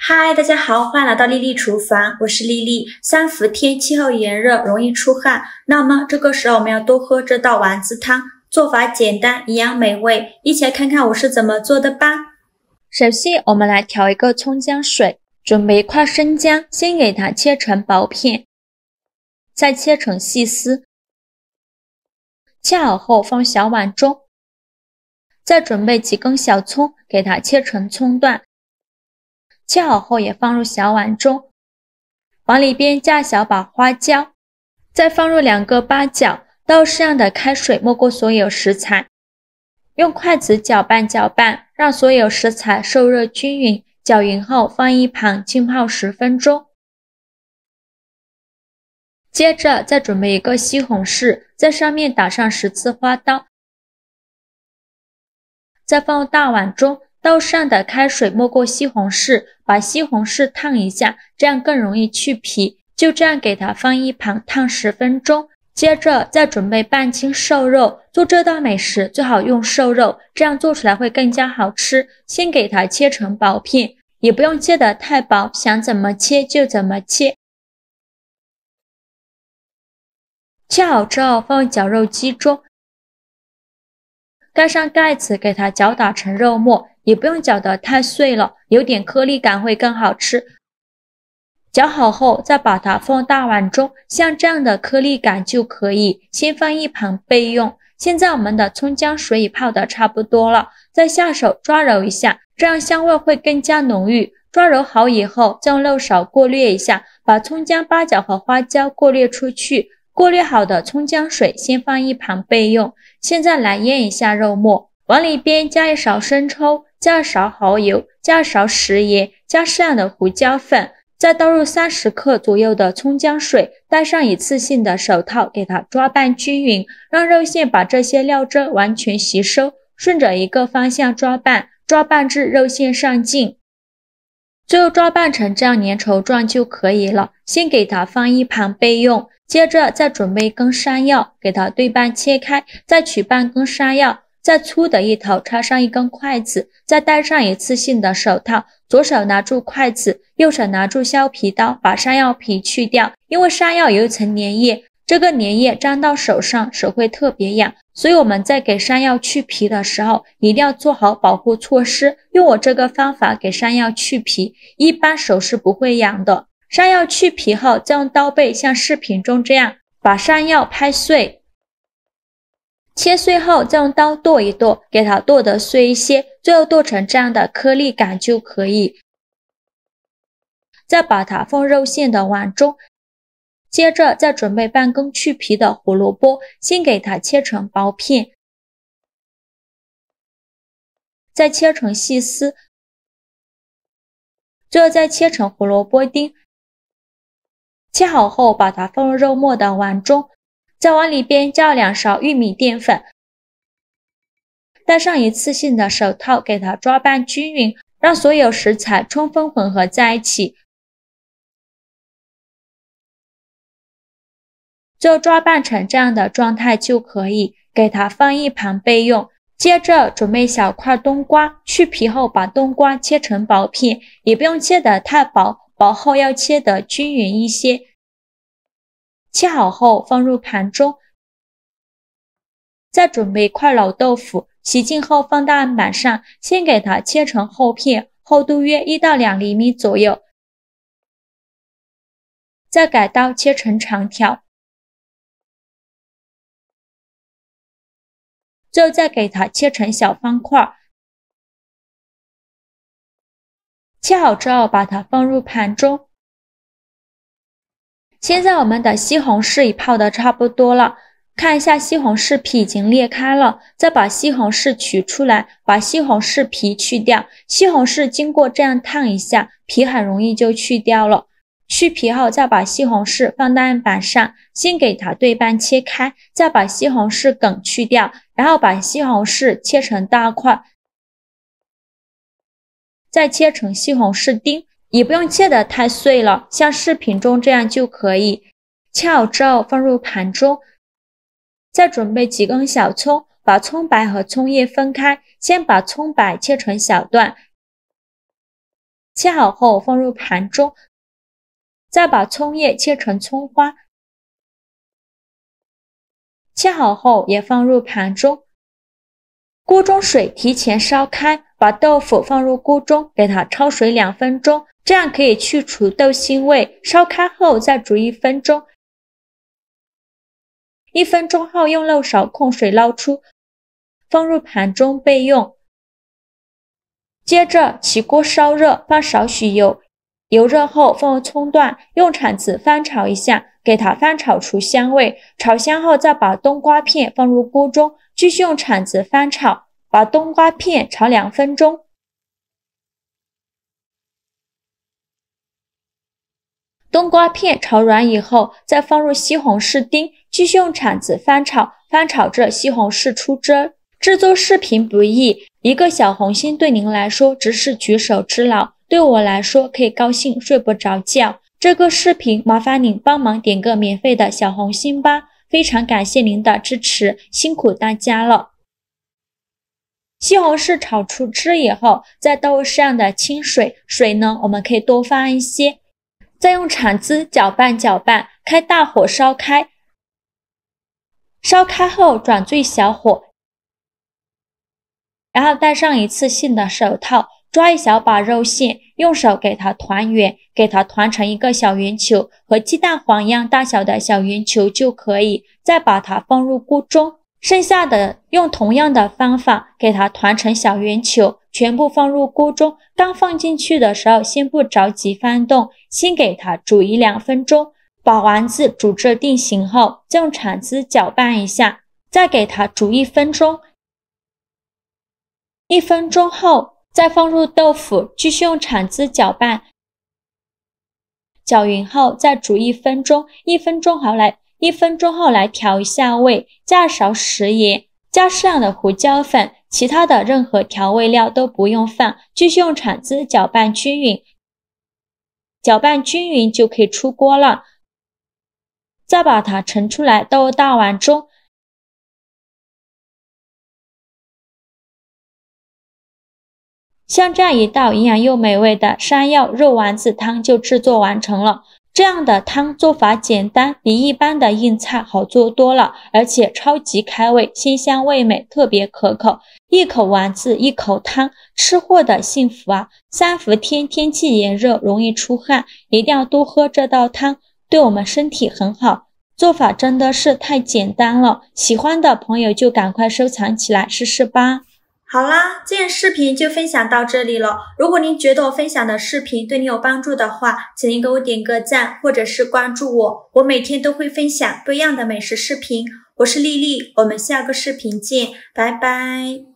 嗨，大家好，欢迎来到丽丽厨房，我是丽丽。三伏天气候炎热，容易出汗，那么这个时候我们要多喝这道丸子汤，做法简单，营养美味，一起来看看我是怎么做的吧。首先，我们来调一个葱姜水，准备一块生姜，先给它切成薄片，再切成细丝，切好后放小碗中，再准备几根小葱，给它切成葱段。切好后也放入小碗中，往里边加小把花椒，再放入2个八角，倒适量的开水没过所有食材，用筷子搅拌搅拌，让所有食材受热均匀，搅匀后放一旁浸泡10分钟。接着再准备一个西红柿，在上面打上10字花刀，再放入大碗中，倒适量的开水没过西红柿，把西红柿烫一下，这样更容易去皮。就这样给它放一旁烫10分钟。接着再准备半斤瘦肉，做这道美食最好用瘦肉，这样做出来会更加好吃。先给它切成薄片，也不用切得太薄，想怎么切就怎么切。切好之后放入绞肉机中，盖上盖子，给它搅打成肉末，也不用搅得太碎了，有点颗粒感会更好吃。搅好后再把它放大碗中，像这样的颗粒感就可以，先放一旁备用。现在我们的葱姜水已泡得差不多了，再下手抓揉一下，这样香味会更加浓郁。抓揉好以后，再用漏勺过滤一下，把葱姜、八角和花椒过滤出去。过滤好的葱姜水先放一旁备用。现在来腌一下肉末，往里边加1勺生抽，加1勺蚝油，加1勺食盐，加适量的胡椒粉，再倒入30克左右的葱姜水，戴上一次性的手套，给它抓拌均匀，让肉馅把这些料汁完全吸收，顺着一个方向抓拌，抓拌至肉馅上劲。最后抓拌成这样粘稠状就可以了，先给它放一旁备用。接着再准备一根山药，给它对半切开，再取半根山药，在粗的一头插上一根筷子，再戴上一次性的手套，左手拿住筷子，右手拿住削皮刀，把山药皮去掉。因为山药有一层粘液，这个粘液沾到手上，手会特别痒，所以我们在给山药去皮的时候，一定要做好保护措施。用我这个方法给山药去皮，一般手是不会痒的。山药去皮后，再用刀背像视频中这样把山药拍碎，切碎后再用刀剁一剁，给它剁得碎一些，最后剁成这样的颗粒感就可以。再把它放肉馅的碗中，接着再准备半根去皮的胡萝卜，先给它切成薄片，再切成细丝，最后再切成胡萝卜丁。切好后把它放入肉末的碗中，再往里边加2勺玉米淀粉，戴上一次性的手套，给它抓拌均匀，让所有食材充分混合在一起。最后抓拌成这样的状态就可以，给它放一旁备用。接着准备小块冬瓜，去皮后把冬瓜切成薄片，也不用切得太薄，薄后要切得均匀一些。切好后放入盘中，再准备一块老豆腐，洗净后放大案板上，先给它切成厚片，厚度约1到2厘米左右，再改刀切成长条，最后再给它切成小方块。切好之后把它放入盘中。现在我们的西红柿已泡得差不多了，看一下西红柿皮已经裂开了，再把西红柿取出来，把西红柿皮去掉。西红柿经过这样烫一下，皮很容易就去掉了。去皮后再把西红柿放到案板上，先给它对半切开，再把西红柿梗去掉，然后把西红柿切成大块，再切成西红柿丁。也不用切得太碎了，像视频中这样就可以。切好之后放入盘中，再准备几根小葱，把葱白和葱叶分开，先把葱白切成小段，切好后放入盘中，再把葱叶切成葱花，切好后也放入盘中。锅中水提前烧开，把豆腐放入锅中，给它焯水2分钟，这样可以去除豆腥味。烧开后再煮1分钟，1分钟后用漏勺控水捞出，放入盘中备用。接着起锅烧热，放少许油，油热后放入葱段，用铲子翻炒一下，给它翻炒出香味。炒香后再把冬瓜片放入锅中，继续用铲子翻炒，把冬瓜片炒2分钟。冬瓜片炒软以后，再放入西红柿丁，继续用铲子翻炒，翻炒至西红柿出汁。制作视频不易，一个小红心对您来说只是举手之劳，对我来说可以高兴睡不着觉。这个视频麻烦您帮忙点个免费的小红心吧，非常感谢您的支持，辛苦大家了。西红柿炒出汁以后，再倒入适量的清水，水呢我们可以多放一些，再用铲子搅拌搅拌，开大火烧开。烧开后转最小火，然后戴上一次性的手套，抓一小把肉馅，用手给它团圆，给它团成一个小圆球，和鸡蛋黄一样大小的小圆球就可以。再把它放入锅中，剩下的用同样的方法给它团成小圆球，全部放入锅中。刚放进去的时候，先不着急翻动，先给它煮1-2分钟。把丸子煮至定型后，再用铲子搅拌一下，再给它煮1分钟。1分钟后，再放入豆腐，继续用铲子搅拌，搅匀后再煮1分钟。1分钟后来调一下味，加勺食盐，加适量的胡椒粉，其他的任何调味料都不用放，继续用铲子搅拌均匀。搅拌均匀就可以出锅了。再把它盛出来，倒入大碗中。像这样一道营养又美味的山药肉丸子汤就制作完成了。这样的汤做法简单，比一般的硬菜好做多了，而且超级开胃，鲜香味美，特别可口。一口丸子一口汤，吃货的幸福啊！3伏天天气炎热，容易出汗，一定要多喝这道汤，对我们身体很好。做法真的是太简单了，喜欢的朋友就赶快收藏起来试试吧。好啦，今天视频就分享到这里了。如果您觉得我分享的视频对你有帮助的话，请您给我点个赞，或者是关注我，我每天都会分享不一样的美食视频。我是丽丽，我们下个视频见，拜拜。